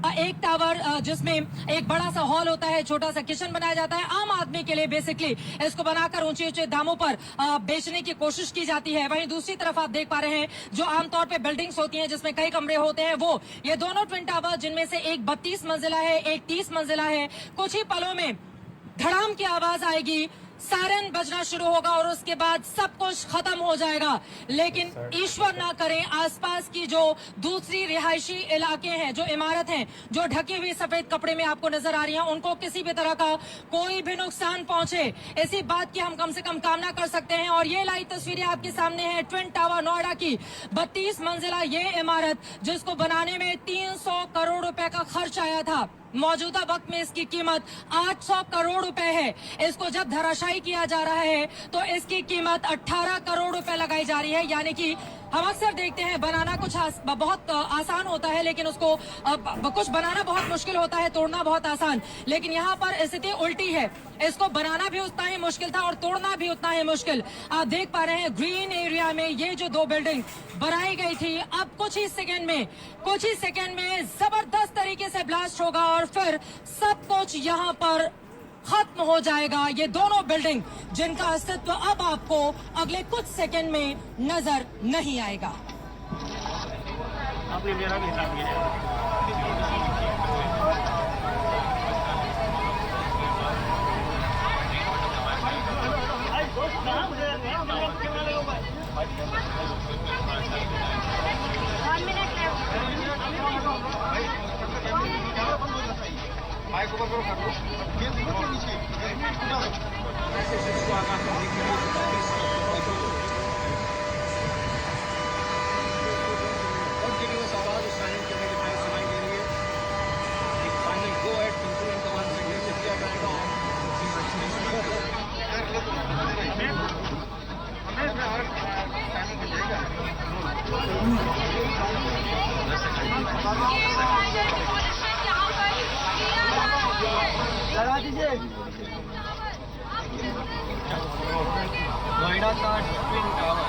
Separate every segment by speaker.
Speaker 1: एक टावर जिसमें एक बड़ा सा हॉल होता है, छोटा सा किचन बनाया जाता है आम आदमी के लिए। बेसिकली इसको बनाकर ऊंचे ऊंचे दामों पर बेचने की कोशिश की जाती है। वहीं दूसरी तरफ आप देख पा रहे हैं जो आमतौर पे बिल्डिंग्स होती हैं जिसमें कई कमरे होते हैं, वो ये दोनों ट्विन टावर, जिनमें से एक 32 मंजिला है, एक 30 मंजिला है। कुछ ही पलों में धड़ाम की आवाज आएगी, सायरन बजना शुरू होगा और उसके बाद सब कुछ खत्म हो जाएगा। लेकिन ईश्वर ना करें आसपास की जो दूसरी रिहायशी इलाके हैं, जो इमारत हैं, जो ढकी हुई सफेद कपड़े में आपको नजर आ रही हैं, उनको किसी भी तरह का कोई भी नुकसान पहुंचे, इसी बात की हम कम से कम कामना कर सकते हैं। और ये लाइव तस्वीरें आपके सामने हैं ट्विन टावर नोएडा की 32 मंजिला ये इमारत, जिसको बनाने में 300 करोड़ रुपए का खर्च आया था। मौजूदा वक्त में इसकी कीमत 800 करोड़ रुपए है। इसको जब धराशायी किया जा रहा है तो इसकी कीमत 18 करोड़ रुपए लगाई जा रही है। यानी कि हम अक्सर देखते हैं बनाना कुछ बहुत आसान होता है, लेकिन उसको कुछ बनाना बहुत मुश्किल होता है, तोड़ना बहुत आसान। लेकिन यहाँ पर स्थिति उल्टी है, इसको बनाना भी उतना ही मुश्किल था और तोड़ना भी उतना ही मुश्किल। आप देख पा रहे हैं ग्रीन एरिया में ये जो दो बिल्डिंग बनाई गई थी, अब कुछ ही सेकंड में जबरदस्त तरीके से ब्लास्ट होगा और फिर सब कुछ यहाँ पर खत्म हो जाएगा। ये दोनों बिल्डिंग जिनका अस्तित्व अब आपको अगले कुछ सेकंड में नजर नहीं आएगा।
Speaker 2: आपने मेरा भी हिसाब किया। लगा दीजिए। नोएडा का ट्विन टावर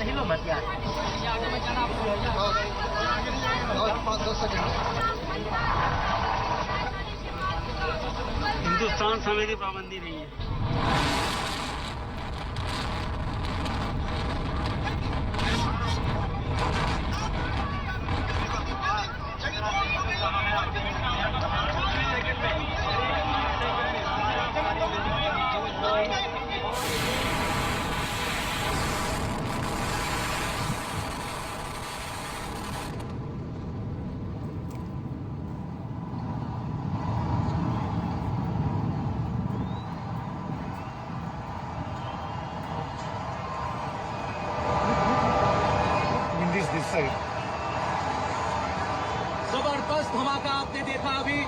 Speaker 2: हिलो मत यार। हिंदुस्तान समय की पाबंदी नहीं है।
Speaker 3: जबरदस्त धमाका आपने देखा अभी,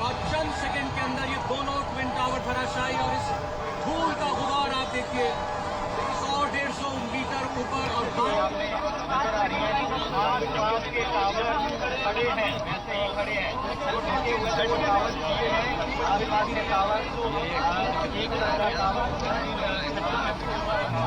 Speaker 3: और चंद सेकंड के अंदर ये दोनों ट्विन टावर धराशायी। और इस धूल का गुबार आप देखिए 100-150 मीटर ऊपर और
Speaker 2: के टावर खड़े हैं, वैसे ही खड़े हैं।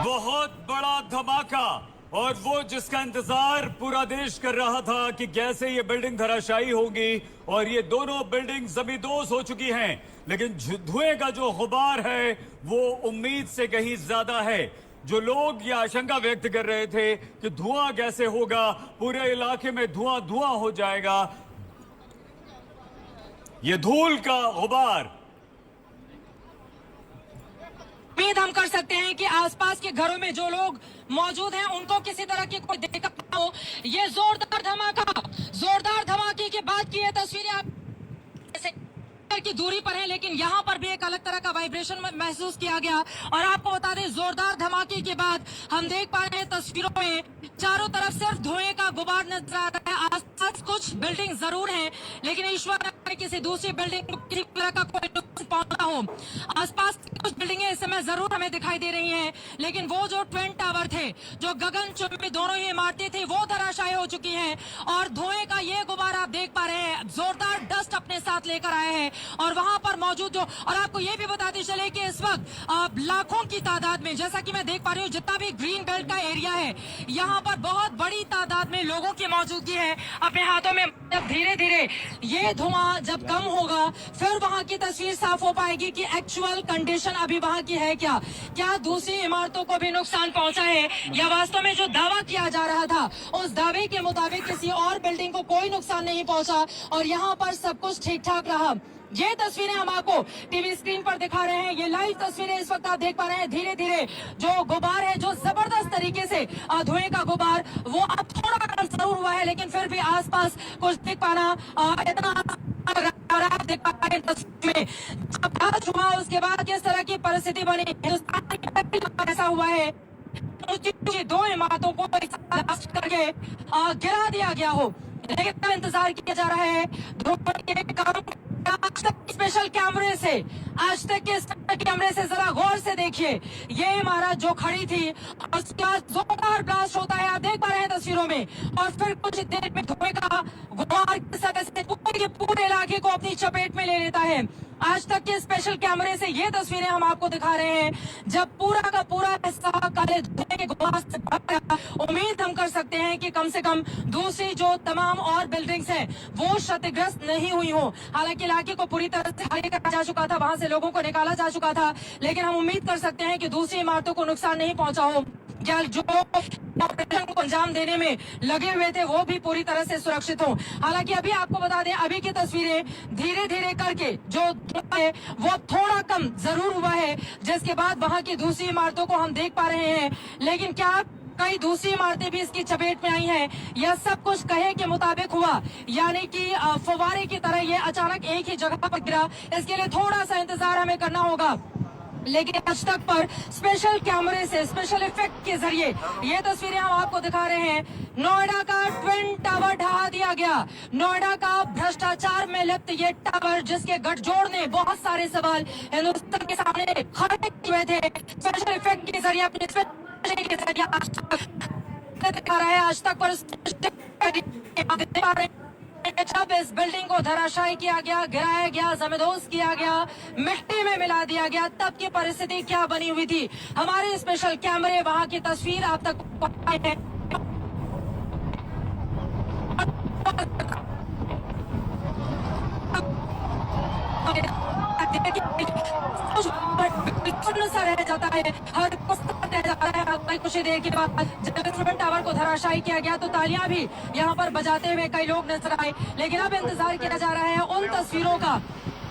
Speaker 4: बहुत बड़ा धमाका, और वो जिसका इंतजार पूरा देश कर रहा था कि कैसे ये बिल्डिंग धराशायी होगी, और ये दोनों बिल्डिंग जमींदोज हो चुकी हैं। लेकिन धुएं का जो गुबार है वो उम्मीद से कहीं ज्यादा है। जो लोग ये आशंका व्यक्त कर रहे थे कि धुआं कैसे होगा, पूरे इलाके में धुआं धुआं हो जाएगा, ये धूल का गुबार।
Speaker 1: उम्मीद हम कर सकते हैं कि आसपास के घरों में जो लोग मौजूद हैं उनको किसी तरह की कोई दिक्कत ना हो। ये जोरदार धमाके की के बाद की ये तस्वीरें आप की दूरी पर है, लेकिन यहाँ पर भी एक अलग तरह का वाइब्रेशन महसूस किया गया। और आपको बता दें, जोरदार धमाके के बाद हम देख पा रहे हैं तस्वीरों में चारों तरफ सिर्फ धुएं का गुबार नजर आ रहा है। आसपास कुछ बिल्डिंग जरूर हैं, लेकिन ईश्वर न करे किसी दूसरी बिल्डिंग को किसी तरह का कोई नुकसान पहुंचा हो। आसपास कुछ बिल्डिंगें इस समय जरूर हमें दिखाई दे रही हैं, लेकिन वो जो ट्विन टावर थे, जो गगनचुंबी दोनों ही इमारतें थी, वो धराशायी हो चुकी हैं। और धुएं का ये गुबार आप देख पा रहे हैं, जोरदार डस्ट अपने साथ लेकर आए हैं। और वहां पर मौजूद जो, और आपको ये भी बताते चले कि इस वक्त लाखों की तादाद में, जैसा कि मैं देख पा रही हूँ, जितना भी ग्रीन बेल्ट का एरिया है, यहाँ पर बहुत बड़ी तादाद में लोगों की मौजूदगी है अपने हाथों में। जब धीरे धीरे ये धुआं जब कम होगा, फिर वहां की तस्वीर साफ हो पाएगी कि एक्चुअल कंडीशन अभी वहां की है क्या दूसरी इमारतों को भी नुकसान पहुंचा है, या वास्तव में जो दावा किया जा रहा था उस दावे के मुताबिक किसी और बिल्डिंग को कोई नुकसान नहीं पहुंचा और यहाँ पर सब कुछ ठीक ठाक रहा। ये तस्वीरें हम आपको टीवी स्क्रीन पर दिखा रहे हैं। ये लाइव तस्वीरें इस वक्त आप देख पा रहे हैं। धीरे धीरे जो गुबार है, जो जबरदस्त तरीके से धुएं का गुबार, वो अब थोड़ा कम जरूर हुआ है, लेकिन फिर भी आसपास कुछ दिख पाना इतना आप देख पा रहे हैं तस्वीर में। जब आज हुआ उसके बाद किस तरह की परिस्थिति बनी, हिंदुस्तान ऐसा हुआ है दो इमारतों को ब्लास्ट करके गिरा दिया गया हो, लेकिन इंतजार किया जा रहा है। आज तक स्पेशल कैमरे से, आज तक के स्पेशल कैमरे से जरा गौर से देखिए, ये इमारत जो खड़ी थी उसका जोरदार ब्लास्ट होता है, आप देख पा रहे हैं तस्वीरों में। और फिर कुछ देर में धुएं का गुबार किस तरह से पूरे इलाके को अपनी चपेट में ले लेता है। आज तक के स्पेशल कैमरे से ये तस्वीरें हम आपको दिखा रहे हैं, जब पूरा का पूरा हिस्सा काले धुएं के गुबार से भर गया। उम्मीद हम कर सकते हैं कि कम से कम दूसरी जो तमाम और बिल्डिंग्स हैं वो क्षतिग्रस्त नहीं हुई हो। हालांकि इलाके को पूरी तरह से खाली करा जा चुका था, वहां से लोगों को निकाला जा चुका था, लेकिन हम उम्मीद कर सकते हैं कि दूसरी इमारतों को नुकसान नहीं पहुंचा हो, या जो ऑपरेशन को अंजाम देने में लगे हुए थे वो भी पूरी तरह से सुरक्षित हो। हालांकि अभी आपको बता दें, अभी की तस्वीरें धीरे धीरे करके जो है वो थोड़ा कम जरूर हुआ है, जिसके बाद वहां की दूसरी इमारतों को हम देख पा रहे हैं। लेकिन क्या कई दूसरी इमारतें भी इसकी चपेट में आई हैं, यह सब कुछ कहे के मुताबिक हुआ, यानी कि फव्वारे की तरह ये अचानक एक ही जगह पर गिरा। इसके लिए थोड़ा सा इंतजार हमें करना होगा, लेकिन आज तक पर स्पेशल कैमरे से, स्पेशल इफेक्ट के जरिए ये तस्वीरें हम आपको दिखा रहे हैं। नोएडा का ट्विन टावर ढहा दिया गया। नोएडा का भ्रष्टाचार में लिप्त ये टावर, जिसके गठजोड़ ने बहुत सारे सवाल हिंदुस्तान के सामने खड़े हुए थे, स्पेशल इफेक्ट के जरिए, अपने के जरिए आज तक दिखा रहा है। आज तक पर जब इस बिल्डिंग को धराशायी किया गया, गिराया गया, जमींदोज किया गया, मिट्टी में मिला दिया गया, तब की परिस्थिति क्या बनी हुई थी। हमारे स्पेशल कैमरे वहां की तस्वीर आप तक पहुंचाए हैं। सा रह जाता है, हर कुछ रह जाता है। कुछ ही देर के बाद जब ट्विन टावर को धराशायी किया गया तो तालियां भी यहाँ पर बजाते हुए कई लोग नजर आए, लेकिन अब इंतजार किया जा रहा है उन तस्वीरों का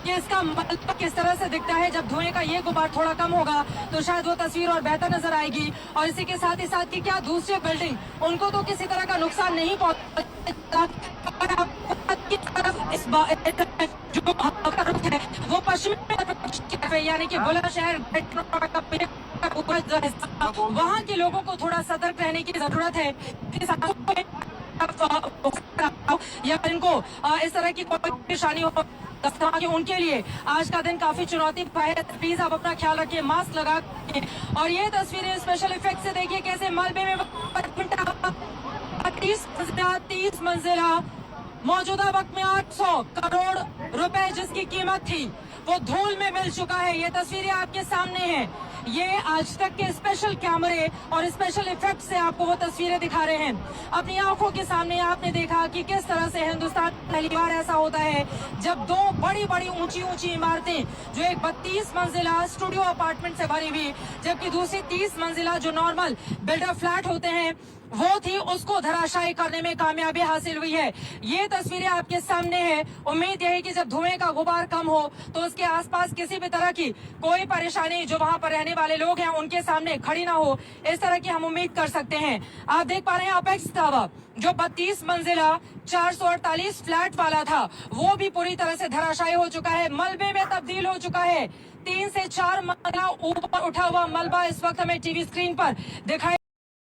Speaker 1: कि इसका मतलब किस तरह से दिखता है। जब धुएं का ये गुबार थोड़ा कम होगा तो शायद वो तस्वीर और बेहतर नजर आएगी। और इसी के साथ ही साथ कि क्या दूसरी बिल्डिंग, उनको तो किसी तरह का नुकसान नहीं पहुंचा, वो पश्चिमी यानी कि बुलंदशहर वहाँ के लोगों को थोड़ा सतर्क रहने की जरूरत है, या इनको इस तरह की कोई परेशानी हो कि उनके लिए आज का दिन काफी चुनौती है। प्लीज आप अपना ख्याल रखिए, मास्क लगा के। और ये तस्वीरें स्पेशल इफेक्ट से देखिए कैसे मलबे में 30 मंजिला, मौजूदा वक्त में 800 करोड़ रुपए जिसकी कीमत थी वो धूल में मिल चुका है। ये तस्वीरें आपके सामने हैं, ये आज तक के स्पेशल कैमरे और स्पेशल इफेक्ट से आपको वो तस्वीरें दिखा रहे हैं। अपनी आंखों के सामने आपने देखा कि किस तरह से हिंदुस्तान पहली बार ऐसा होता है जब दो बड़ी बड़ी ऊंची ऊंची इमारतें, जो एक 32 मंजिला स्टूडियो अपार्टमेंट से भरी हुई, जबकि दूसरी 30 मंजिला जो नॉर्मल बिल्डर फ्लैट होते हैं वो थी, उसको धराशायी करने में कामयाबी हासिल हुई है। ये तस्वीरें आपके सामने है। उम्मीद यही कि जब धुएं का गुबार कम हो तो उसके आसपास किसी भी तरह की कोई परेशानी जो वहां पर रहने वाले लोग हैं उनके सामने खड़ी ना हो, इस तरह की हम उम्मीद कर सकते हैं। आप देख पा रहे हैं अपेक्स टावर जो 32 मंजिला 448 फ्लैट वाला था वो भी पूरी तरह से धराशायी हो चुका है, मलबे में तब्दील हो चुका है। 3 से 4 मंजिला ऊपर उठा हुआ मलबा इस वक्त हमें टीवी स्क्रीन पर दिखाई